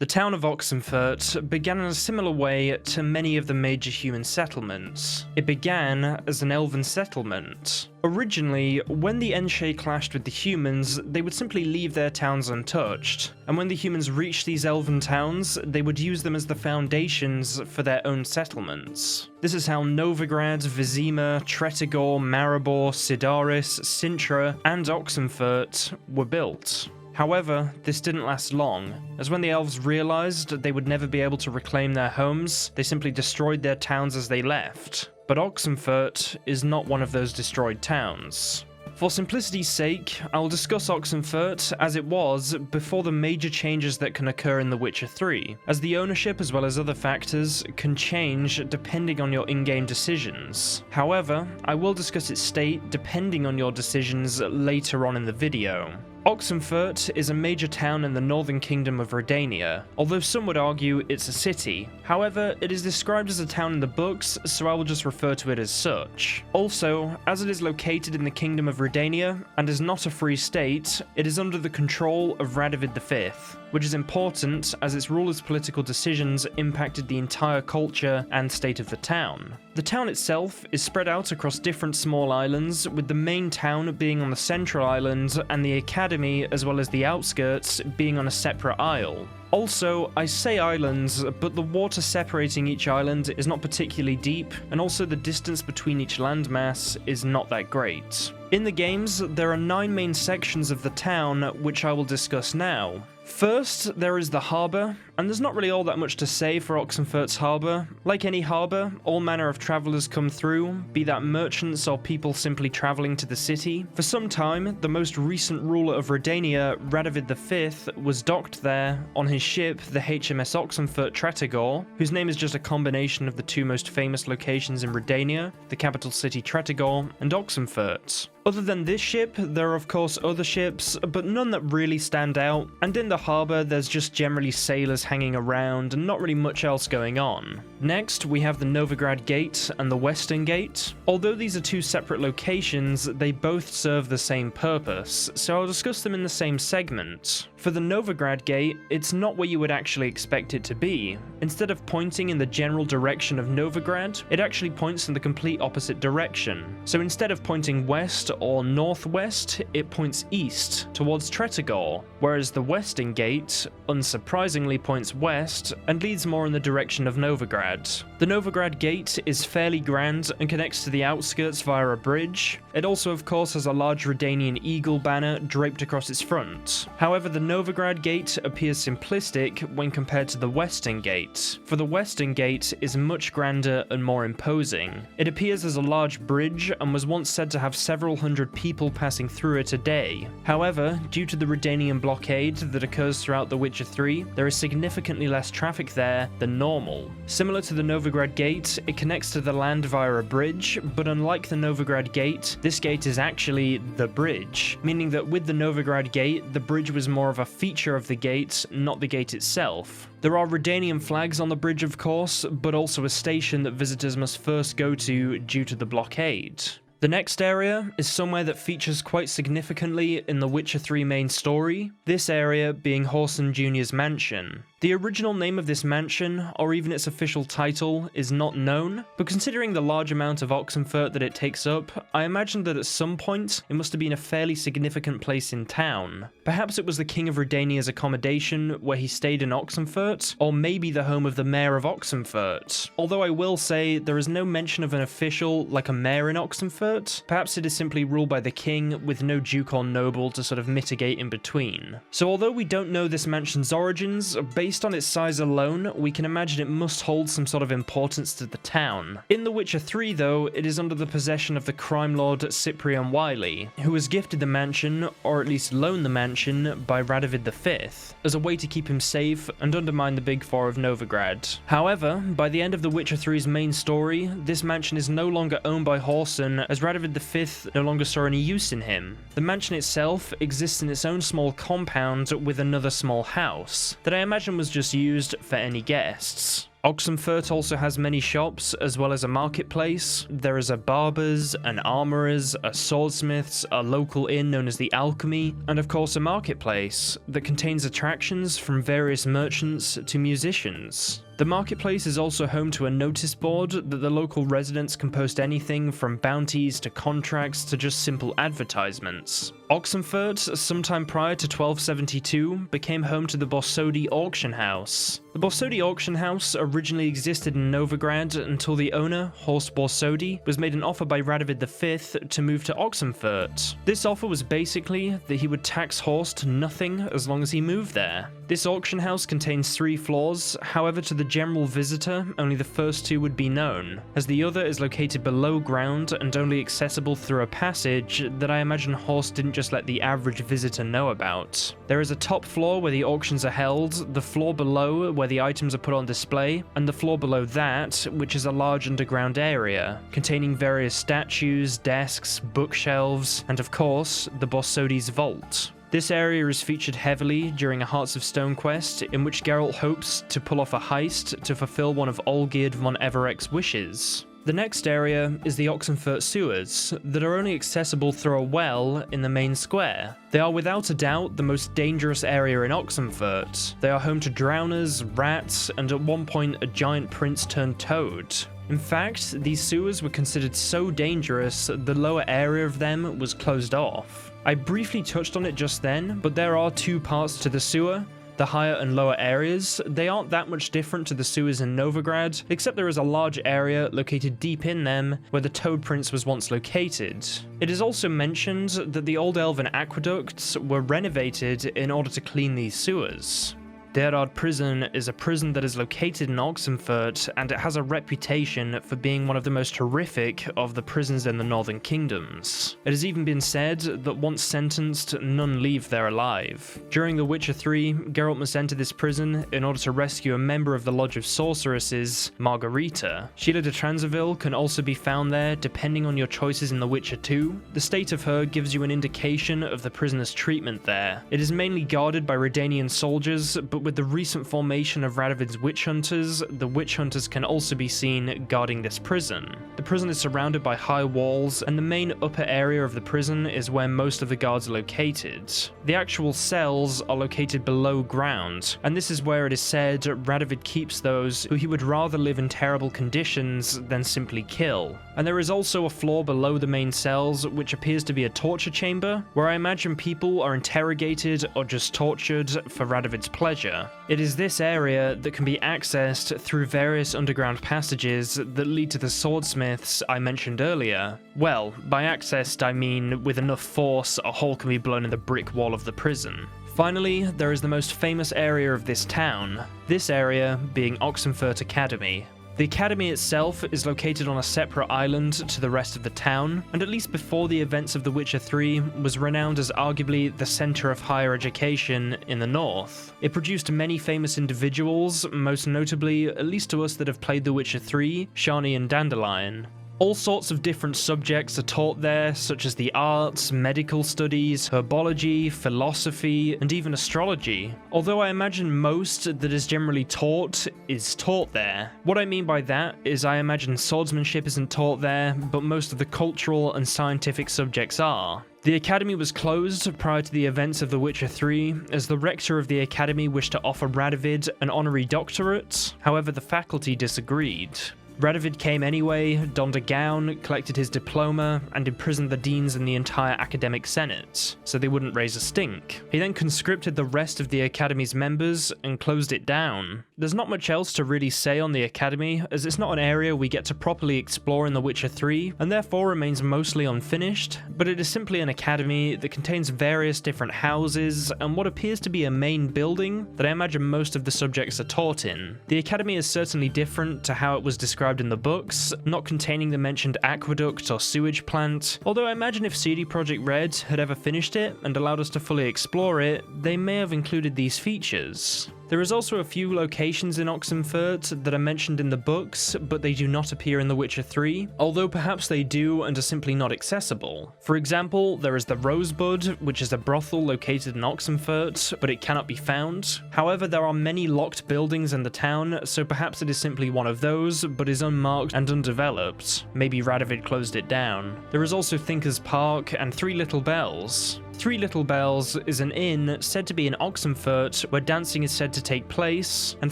The town of Oxenfurt began in a similar way to many of the major human settlements. It began as an elven settlement. Originally, when the Enshe clashed with the humans, they would simply leave their towns untouched, and when the humans reached these elven towns, they would use them as the foundations for their own settlements. This is how Novigrad, Vizima, Tretigor, Maribor, Sidaris, Sintra, and Oxenfurt were built. However, this didn't last long, as when the elves realized they would never be able to reclaim their homes, they simply destroyed their towns as they left. But Oxenfurt is not one of those destroyed towns. For simplicity's sake, I will discuss Oxenfurt as it was before the major changes that can occur in The Witcher 3, as the ownership as well as other factors can change depending on your in-game decisions. However, I will discuss its state depending on your decisions later on in the video. Oxenfurt is a major town in the northern kingdom of Redania, although some would argue it's a city. However, it is described as a town in the books, so I will just refer to it as such. Also, as it is located in the kingdom of Redania, and is not a free state, it is under the control of Radovid V, which is important as its ruler's political decisions impacted the entire culture and state of the town. The town itself is spread out across different small islands, with the main town being on the central island and the academy as well as the outskirts being on a separate isle. Also, I say islands, but the water separating each island is not particularly deep, and also the distance between each landmass is not that great. In the games, there are 9 main sections of the town, which I will discuss now. First, there is the harbour, and there's not really all that much to say for Oxenfurt's harbour. Like any harbour, all manner of travellers come through, be that merchants or people simply travelling to the city. For some time, the most recent ruler of Redania, Radovid V, was docked there on his ship, the HMS Oxenfurt Tretigor, whose name is just a combination of the 2 most famous locations in Redania, the capital city Tretigor, and Oxenfurt. Other than this ship, there are of course other ships, but none that really stand out, and in the harbour there's just generally sailors hanging around and not really much else going on. Next, we have the Novigrad Gate and the Western Gate. Although these are 2 separate locations, they both serve the same purpose, so I'll discuss them in the same segment. For the Novigrad Gate, it's not where you would actually expect it to be. Instead of pointing in the general direction of Novigrad, it actually points in the complete opposite direction. So instead of pointing west or northwest, it points east, towards Tretigor, whereas the Western Gate, unsurprisingly, points west and leads more in the direction of Novigrad. The Novigrad Gate is fairly grand and connects to the outskirts via a bridge. It also of course has a large Redanian eagle banner draped across its front. However, the Novigrad Gate appears simplistic when compared to the Western Gate, for the Western Gate is much grander and more imposing. It appears as a large bridge and was once said to have several hundred people passing through it a day. However, due to the Redanian blockade that occurs throughout The Witcher 3, there is significantly less traffic there than normal. Similar to the Novigrad Gate, it connects to the land via a bridge, but unlike the Novigrad Gate, this gate is actually the bridge, meaning that with the Novigrad Gate, the bridge was more of a feature of the gate, not the gate itself. There are Redanian flags on the bridge of course, but also a station that visitors must first go to due to the blockade. The next area is somewhere that features quite significantly in the Witcher 3 main story, this area being Jrs Jr.'s mansion. The original name of this mansion, or even its official title, is not known, but considering the large amount of Oxenfurt that it takes up, I imagine that at some point it must have been a fairly significant place in town. Perhaps it was the King of Redania's accommodation where he stayed in Oxenfurt, or maybe the home of the Mayor of Oxenfurt. Although I will say there is no mention of an official like a mayor in Oxenfurt, perhaps it is simply ruled by the king with no duke or noble to sort of mitigate in between. So although we don't know this mansion's origins, based on its size alone, we can imagine it must hold some sort of importance to the town. In The Witcher 3 though, it is under the possession of the crime lord Cyprian Wiley, who was gifted the mansion, or at least loaned the mansion, by Radovid V, as a way to keep him safe and undermine the Big Four of Novigrad. However, by the end of The Witcher 3's main story, this mansion is no longer owned by Whoreson, as Radovid V no longer saw any use in him. The mansion itself exists in its own small compound with another small house, that I imagine was just used for any guests. Oxenfurt also has many shops as well as a marketplace. There is a barber's, an armorer's, a swordsmith's, a local inn known as the Alchemy, and of course a marketplace that contains attractions from various merchants to musicians. The marketplace is also home to a notice board that the local residents can post anything from bounties to contracts to just simple advertisements. Oxenfurt, sometime prior to 1272, became home to the Borsodi auction house. The Borsodi auction house originally existed in Novigrad until the owner, Horst Borsodi, was made an offer by Radovid V to move to Oxenfurt. This offer was basically that he would tax Horst nothing as long as he moved there. This auction house contains 3 floors, however to the general visitor, only the first 2 would be known, as the other is located below ground and only accessible through a passage that I imagine Horst didn't just let the average visitor know about. There is a top floor where the auctions are held, the floor below where the items are put on display, and the floor below that, which is a large underground area, containing various statues, desks, bookshelves, and of course, the Borsodi's vault. This area is featured heavily during a Hearts of Stone quest, in which Geralt hopes to pull off a heist to fulfill one of Olgierd von Everec's wishes. The next area is the Oxenfurt sewers, that are only accessible through a well in the main square. They are without a doubt the most dangerous area in Oxenfurt. They are home to drowners, rats, and at one point a giant prince turned toad. In fact, these sewers were considered so dangerous the lower area of them was closed off. I briefly touched on it just then, but there are 2 parts to the sewer. The higher and lower areas, they aren't that much different to the sewers in Novigrad, except there is a large area located deep in them where the Toad Prince was once located. It is also mentioned that the old elven aqueducts were renovated in order to clean these sewers. Gerard Prison is a prison that is located in Oxenfurt, and it has a reputation for being one of the most horrific of the prisons in the Northern Kingdoms. It has even been said that once sentenced, none leave there alive. During The Witcher 3, Geralt must enter this prison in order to rescue a member of the Lodge of Sorceresses, Margarita. Sheila de Transaville can also be found there depending on your choices in The Witcher 2. The state of her gives you an indication of the prisoner's treatment there. It is mainly guarded by Redanian soldiers, but with the recent formation of Radovid's witch hunters, the witch hunters can also be seen guarding this prison. The prison is surrounded by high walls, and the main upper area of the prison is where most of the guards are located. The actual cells are located below ground, and this is where it is said Radovid keeps those who he would rather live in terrible conditions than simply kill. And there is also a floor below the main cells which appears to be a torture chamber, where I imagine people are interrogated or just tortured for Radovid's pleasure. It is this area that can be accessed through various underground passages that lead to the swordsmiths I mentioned earlier. Well, by accessed I mean with enough force a hole can be blown in the brick wall of the prison. Finally, there is the most famous area of this town, this area being Oxenfurt Academy. The academy itself is located on a separate island to the rest of the town, and at least before the events of The Witcher 3 was renowned as arguably the centre of higher education in the north. It produced many famous individuals, most notably, at least to us that have played The Witcher 3, Shani and Dandelion. All sorts of different subjects are taught there, such as the arts, medical studies, herbology, philosophy, and even astrology. Although I imagine most that is generally taught is taught there. What I mean by that is I imagine swordsmanship isn't taught there, but most of the cultural and scientific subjects are. The academy was closed prior to the events of The Witcher 3, as the rector of the academy wished to offer Radovid an honorary doctorate. However, the faculty disagreed. Radovid came anyway, donned a gown, collected his diploma, and imprisoned the deans and the entire academic senate, so they wouldn't raise a stink. He then conscripted the rest of the academy's members and closed it down. There's not much else to really say on the academy, as it's not an area we get to properly explore in The Witcher 3, and therefore remains mostly unfinished, but it is simply an academy that contains various different houses and what appears to be a main building that I imagine most of the subjects are taught in. The academy is certainly different to how it was described in the books, not containing the mentioned aqueduct or sewage plant, although I imagine if CD Projekt Red had ever finished it and allowed us to fully explore it, they may have included these features. There is also a few locations in Oxenfurt that are mentioned in the books, but they do not appear in The Witcher 3, although perhaps they do and are simply not accessible. For example, there is the Rosebud, which is a brothel located in Oxenfurt, but it cannot be found. However, there are many locked buildings in the town, so perhaps it is simply one of those, but is unmarked and undeveloped. Maybe Radovid closed it down. There is also Thinker's Park and Three Little Bells. Three Little Bells is an inn said to be in Oxenfurt where dancing is said to take place, and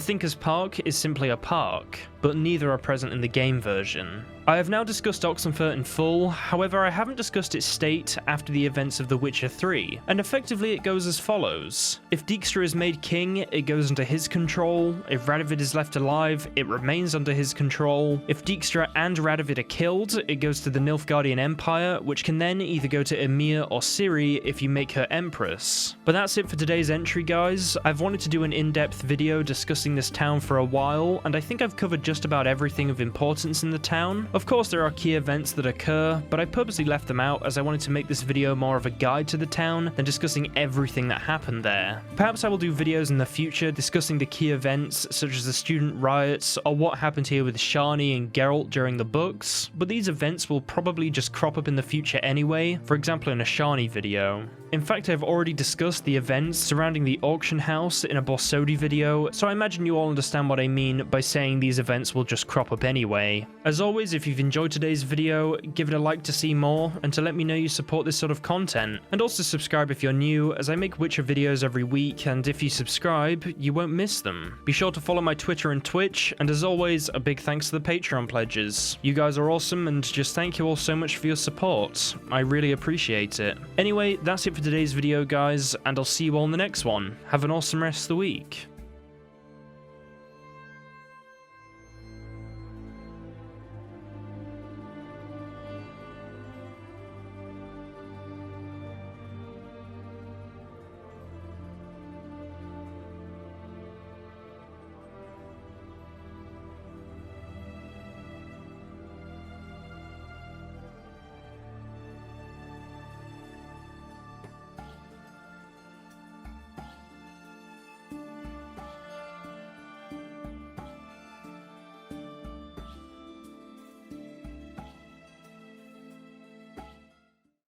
Thinker's Park is simply a park, but neither are present in the game version. I have now discussed Oxenfurt in full, however I haven't discussed its state after the events of The Witcher 3, and effectively it goes as follows. If Dijkstra is made king, it goes under his control. If Radovid is left alive, it remains under his control. If Dijkstra and Radovid are killed, it goes to the Nilfgaardian Empire, which can then either go to Emir or Ciri if you make her empress. But that's it for today's entry, guys. I've wanted to do an in-depth video discussing this town for a while, and I think I've covered just about everything of importance in the town. Of course, there are key events that occur, but I purposely left them out as I wanted to make this video more of a guide to the town than discussing everything that happened there. Perhaps I will do videos in the future discussing the key events, such as the student riots, or what happened here with Shani and Geralt during the books, but these events will probably just crop up in the future anyway, for example in a Shani video. In fact, I've already discussed the events surrounding the auction house in a Borsodi video, so I imagine you all understand what I mean by saying these events will just crop up anyway. As always, if you've enjoyed today's video, give it a like to see more, and to let me know you support this sort of content. And also subscribe if you're new, as I make Witcher videos every week, and if you subscribe, you won't miss them. Be sure to follow my Twitter and Twitch, and as always, a big thanks to the Patreon pledges. You guys are awesome, and just thank you all so much for your support. I really appreciate it. Anyway, that's it for today's video, guys, and I'll see you all in the next one. Have an awesome rest of the week.